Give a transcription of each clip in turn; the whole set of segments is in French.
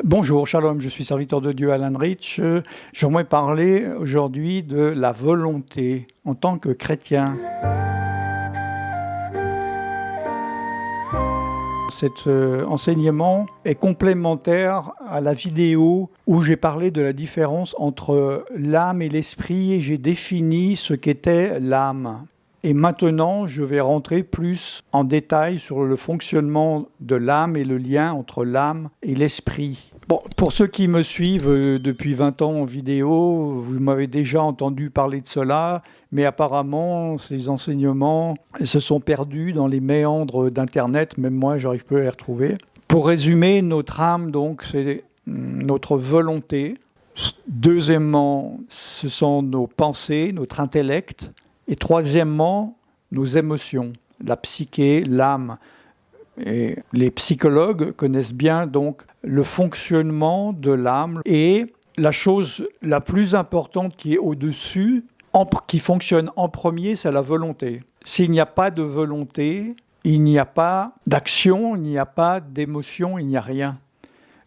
Bonjour, shalom, je suis serviteur de Dieu Alan Rich. J'aimerais parler aujourd'hui de la volonté en tant que chrétien. Cet enseignement est complémentaire à la vidéo où j'ai parlé de la différence entre l'âme et l'esprit et j'ai défini ce qu'était l'âme. Et maintenant, je vais rentrer plus en détail sur le fonctionnement de l'âme et le lien entre l'âme et l'esprit. Bon, pour ceux qui me suivent depuis 20 ans en vidéo, vous m'avez déjà entendu parler de cela, mais apparemment, ces enseignements se sont perdus dans les méandres d'Internet, même moi, j'arrive peu à les retrouver. Pour résumer, notre âme, donc, c'est notre volonté. Deuxièmement, ce sont nos pensées, notre intellect. Et troisièmement, nos émotions, la psyché, l'âme. Et les psychologues connaissent bien donc le fonctionnement de l'âme. Et la chose la plus importante qui est au-dessus, qui fonctionne en premier, c'est la volonté. S'il n'y a pas de volonté, il n'y a pas d'action, il n'y a pas d'émotion, il n'y a rien.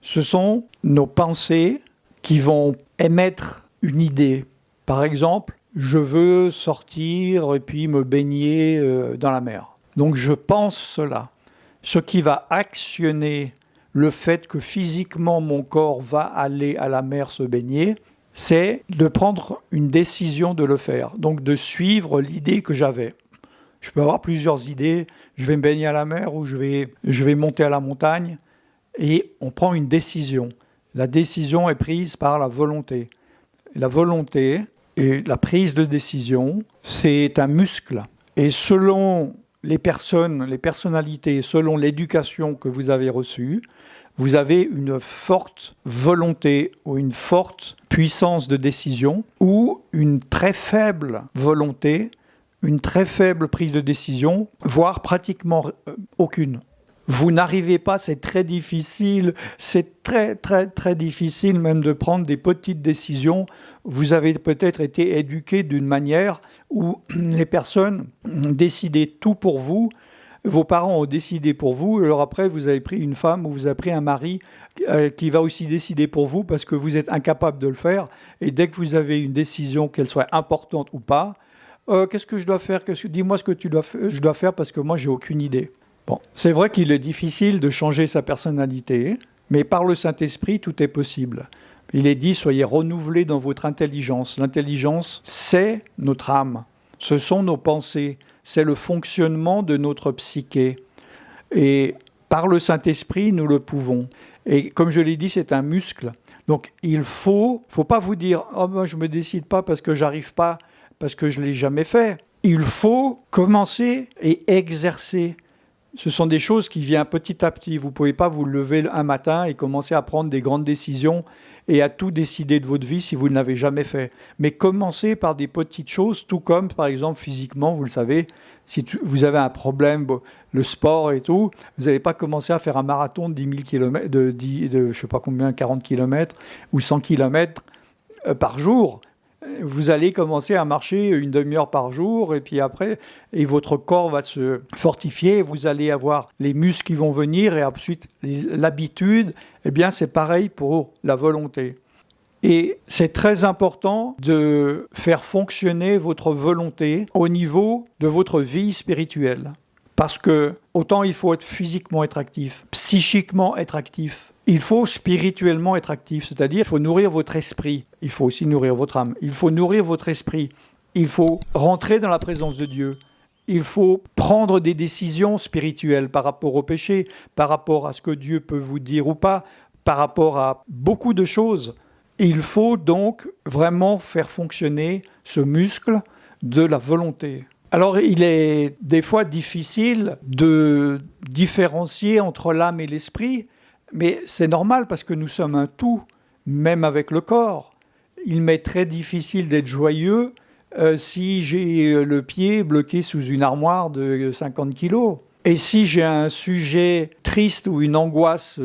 Ce sont nos pensées qui vont émettre une idée. Par exemple, je veux sortir et puis me baigner dans la mer. Donc je pense cela. Ce qui va actionner le fait que physiquement mon corps va aller à la mer se baigner, c'est de prendre une décision de le faire. Donc de suivre l'idée que j'avais. Je peux avoir plusieurs idées. Je vais me baigner à la mer ou je vais monter à la montagne. Et on prend une décision. La décision est prise par la volonté. La volonté et la prise de décision, c'est un muscle. Et selon les personnes, les personnalités, selon l'éducation que vous avez reçue, vous avez une forte volonté ou une forte puissance de décision ou une très faible volonté, une très faible prise de décision, voire pratiquement aucune. Vous n'arrivez pas, c'est très difficile, c'est très difficile même de prendre des petites décisions. Vous avez peut-être été éduqué d'une manière où les personnes décidaient tout pour vous, vos parents ont décidé pour vous, alors après vous avez pris une femme ou vous avez pris un mari qui va aussi décider pour vous parce que vous êtes incapable de le faire. Et dès que vous avez une décision, qu'elle soit importante ou pas, qu'est-ce que je dois faire? Dis-moi ce que je dois faire parce que moi j'ai aucune idée. Bon, c'est vrai qu'il est difficile de changer sa personnalité, mais par le Saint-Esprit, tout est possible. Il est dit, soyez renouvelés dans votre intelligence. L'intelligence, c'est notre âme. Ce sont nos pensées. C'est le fonctionnement de notre psyché. Et par le Saint-Esprit, nous le pouvons. Et comme je l'ai dit, c'est un muscle. Donc, il faut pas vous dire, oh, moi, je ne me décide pas parce que j'arrive pas, parce que je ne l'ai jamais fait. Il faut commencer et exercer. Ce sont des choses qui viennent petit à petit. Vous ne pouvez pas vous lever un matin et commencer à prendre des grandes décisions et à tout décider de votre vie si vous ne l'avez jamais fait. Mais commencez par des petites choses, tout comme, par exemple, physiquement, vous le savez, si vous avez un problème, le sport et tout, vous n'allez pas commencer à faire un marathon de 10 000 km, de je ne sais pas combien, 40 km ou 100 km par jour. Vous allez commencer à marcher une demi-heure par jour et puis après, et votre corps va se fortifier, vous allez avoir les muscles qui vont venir et ensuite l'habitude. Eh bien, c'est pareil pour la volonté. Et c'est très important de faire fonctionner votre volonté au niveau de votre vie spirituelle. Parce que autant il faut être physiquement être actif, psychiquement être actif, il faut spirituellement être actif, c'est-à-dire il faut nourrir votre esprit, il faut aussi nourrir votre âme, il faut nourrir votre esprit, il faut rentrer dans la présence de Dieu, il faut prendre des décisions spirituelles par rapport au péché, par rapport à ce que Dieu peut vous dire ou pas, par rapport à beaucoup de choses. Il faut donc vraiment faire fonctionner ce muscle de la volonté. Alors, il est des fois difficile de différencier entre l'âme et l'esprit, mais c'est normal parce que nous sommes un tout, même avec le corps. Il m'est très difficile d'être joyeux si j'ai le pied bloqué sous une armoire de 50 kilos. Et si j'ai un sujet triste ou une angoisse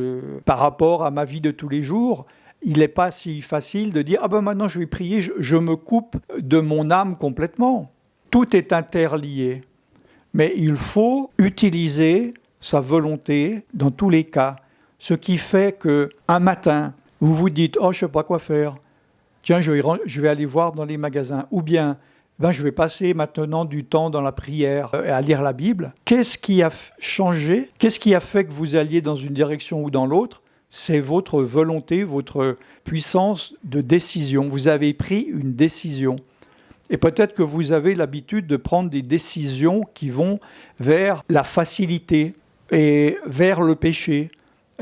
par rapport à ma vie de tous les jours, il n'est pas si facile de dire « Ah ben maintenant je vais prier, je me coupe de mon âme complètement ». Tout est interlié, mais il faut utiliser sa volonté dans tous les cas. Ce qui fait qu'un matin, vous vous dites « Oh, je ne sais pas quoi faire. Tiens, je vais aller voir dans les magasins. » Ou bien je vais passer maintenant du temps dans la prière et à lire la Bible. Qu'est-ce qui a changé? Qu'est-ce qui a fait que vous alliez dans une direction ou dans l'autre? C'est votre volonté, votre puissance de décision. Vous avez pris une décision. Et peut-être que vous avez l'habitude de prendre des décisions qui vont vers la facilité et vers le péché.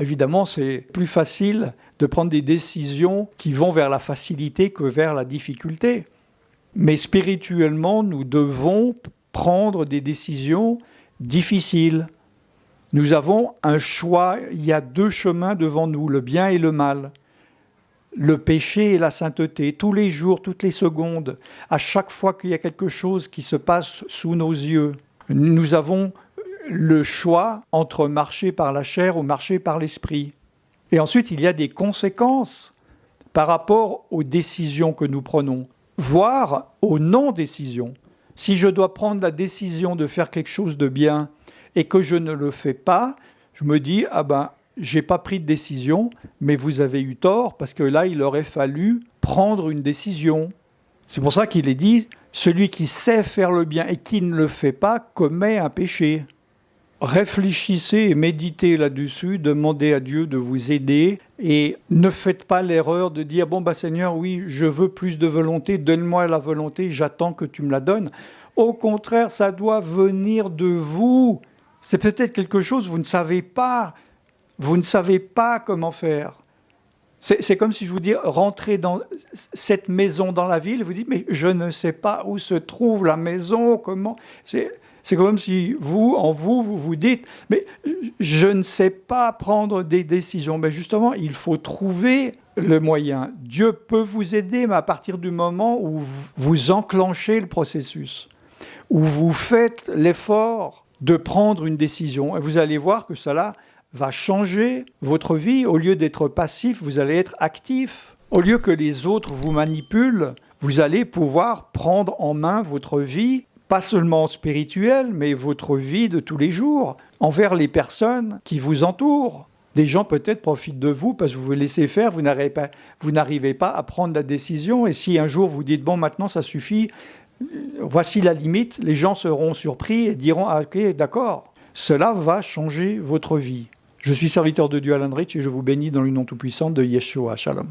Évidemment, c'est plus facile de prendre des décisions qui vont vers la facilité que vers la difficulté. Mais spirituellement, nous devons prendre des décisions difficiles. Nous avons un choix, il y a deux chemins devant nous, le bien et le mal. Le péché et la sainteté, tous les jours, toutes les secondes, à chaque fois qu'il y a quelque chose qui se passe sous nos yeux, nous avons le choix entre marcher par la chair ou marcher par l'esprit. Et ensuite, il y a des conséquences par rapport aux décisions que nous prenons, voire aux non-décisions. Si je dois prendre la décision de faire quelque chose de bien et que je ne le fais pas, je me dis, j'ai pas pris de décision, mais vous avez eu tort, parce que là, il aurait fallu prendre une décision. C'est pour ça qu'il est dit, celui qui sait faire le bien et qui ne le fait pas commet un péché. Réfléchissez et méditez là-dessus, demandez à Dieu de vous aider et ne faites pas l'erreur de dire « Seigneur, oui, je veux plus de volonté, donne-moi la volonté, j'attends que tu me la donnes. » Au contraire, ça doit venir de vous. C'est peut-être quelque chose, vous ne savez pas comment faire. C'est comme si je vous dis, rentrez dans cette maison dans la ville, et vous dites, mais je ne sais pas où se trouve la maison, comment... C'est comme si vous vous dites, mais je ne sais pas prendre des décisions. Mais justement, il faut trouver le moyen. Dieu peut vous aider, mais à partir du moment où vous enclenchez le processus, où vous faites l'effort de prendre une décision, et vous allez voir que cela va changer votre vie. Au lieu d'être passif, vous allez être actif. Au lieu que les autres vous manipulent, vous allez pouvoir prendre en main votre vie, pas seulement spirituelle, mais votre vie de tous les jours, envers les personnes qui vous entourent. Des gens peut-être profitent de vous parce que vous vous laissez faire, vous n'arrivez pas à prendre la décision. Et si un jour vous dites, maintenant ça suffit, voici la limite, les gens seront surpris et diront, ok, d'accord, cela va changer votre vie. Je suis serviteur de Dieu Alan Rich et je vous bénis dans le nom tout-puissant de Yeshua. Shalom.